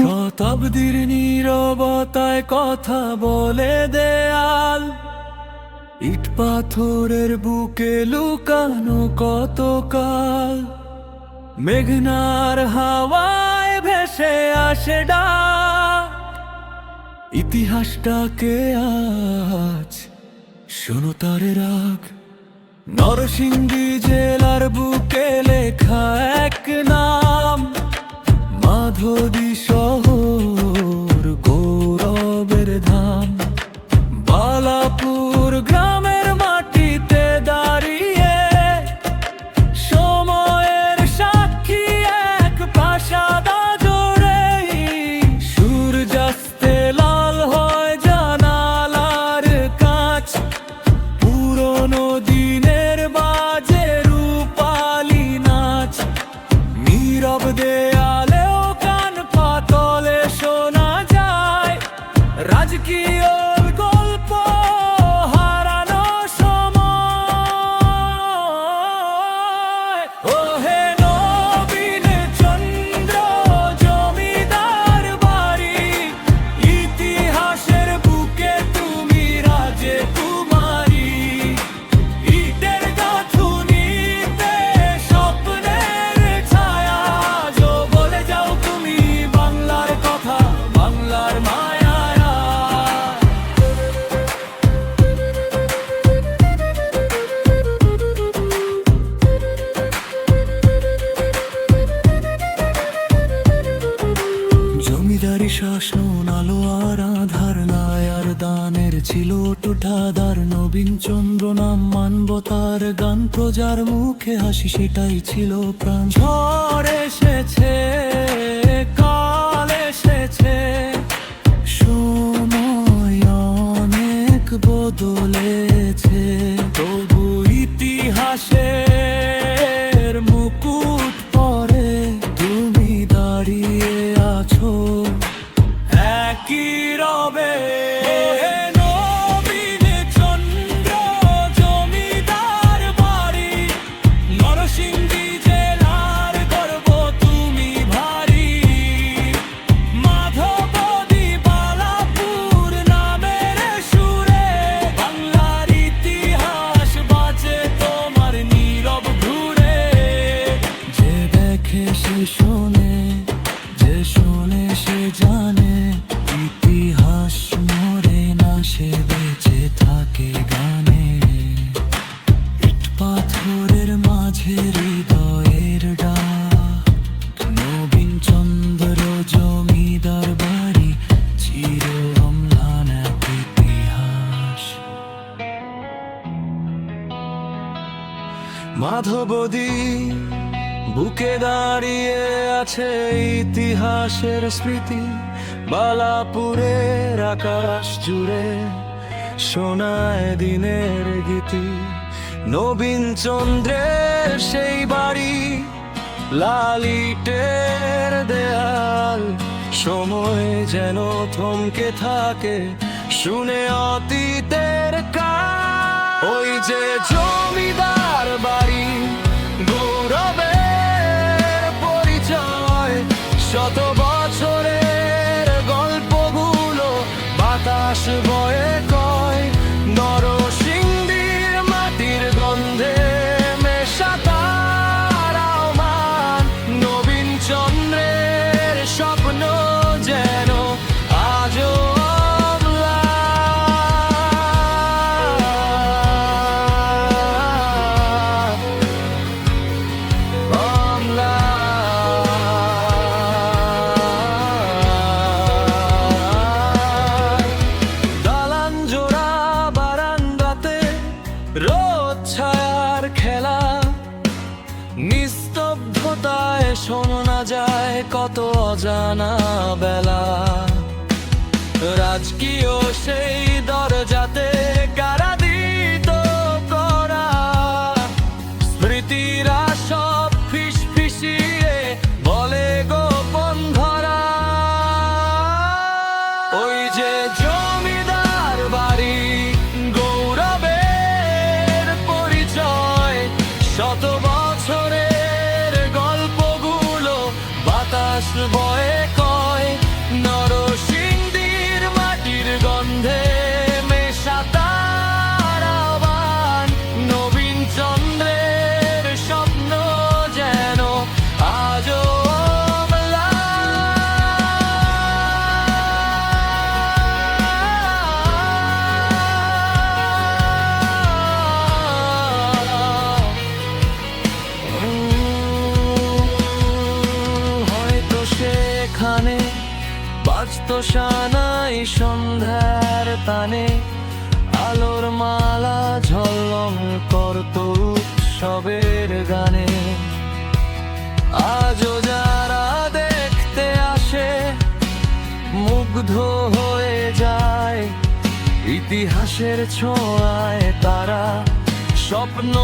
শতাব্দীর নীরবতায় কথা বলে দেয়াল, ইট পাথরের বুকে লুকানো কত কাল। মেঘনার হাওয়ায় ভেসে আসে ডাক, ইতিহাসটাকে আজ শোনো তার রাগ। নরসিংদী জেলার বুকে লেখা এক নাম, মাধবী শহর গৌরবের ধাম। বালাপুর গ্রামের মাটিতে দাঁড়িয়ে সময়ের সাক্ষী এক প্রাসাদ জোরে। সূর্যাস্তে লাল হয় জানালার কাঁচ, পুরনো দিনের বাজে রূপালী নাচ। নীরব দেয়ালেও কান পাতলে শোনা যায় রাজকীয় গল্প হারানো সময়। ও হে নবীন চন্দ্র জমিদার বাড়ি, ইতিহাসের বুকে তুমি রাজে কুমারী। ইটের গাঁথুনিতে স্বপ্নের ছায়া, যো বলে যাও তুমি বাংলার কথা, বাংলার মায়া। জমিদারি শাসন আলো আর আধার, নাই আর দানের ছিল টুঠাদার। নবীন চন্দ্র নাম মানবতার গান, প্রজার মুখে হাসি সেটাই ছিল প্রাণ। ঝড় এসেছে কাল এসেছে, সময় অনেক বদলেছে, তবু ইতিহাসের মুকুট পরে তুমি দাঁড়িয়ে আছো একই রবে। নবীন চন্দ্র জমিদার বাড়ি, নরসিংদী জেলার গর্ব তুমি ভারী। মাধবদী বালাপুর নামের সুরে, বাংলার ইতিহাস বাঁচে তোমার নীরব ঘুরে। যে দেখে সে শোনে, যে শোনে সে জানে, ইতিহাস মরে না, সে বেঁচে থাকে গানে। ইট পাথরের মাঝে হৃদয়ের ডাক, নবীন চন্দ্র জমিদার বাড়ি, চির অম্লান এক ইতিহাস। মাধবদী বুকে দাঁড়িয়ে আছে ইতিহাসের স্মৃতি। বালাপুরের আকাশ জুড়ে শোনায় দিনের গীতি। নবীন চন্দ্রের সেই বাড়ি, লাল ইটের দেয়াল, সময় যেন থমকে থাকে শুনে অতীতের কাল। ওই যে জমিদার বাড়ি, গৌরবের পরিচয়, শত বছরের গল্পগুলো বাতাস বয়ে কয়। নরসিংদীর মাটির গন্ধে মেশা তার আহ্বান, নবীন চন্দ্রের স্বপ্ন যেন আজও রোদ ছায়ার খেলা, নিস্তব্ধতায় শোনা যায় কত অজানা বেলা। রাজকীয় সেই দরজাতে কারা দিত করা, স্মৃতিরা সব ফিসফিসিয়ে বলে গোপন ধরা। ওই যে জমিদার বাড়ি, সানাই সন্ধ্যার তানে আলোর মালা ঝলম করত উৎসবের গানে। আজও যারা দেখতে আসে মুগ্ধ হয়ে যায়, ইতিহাসের ছোঁয়ায় তারা স্বপ্ন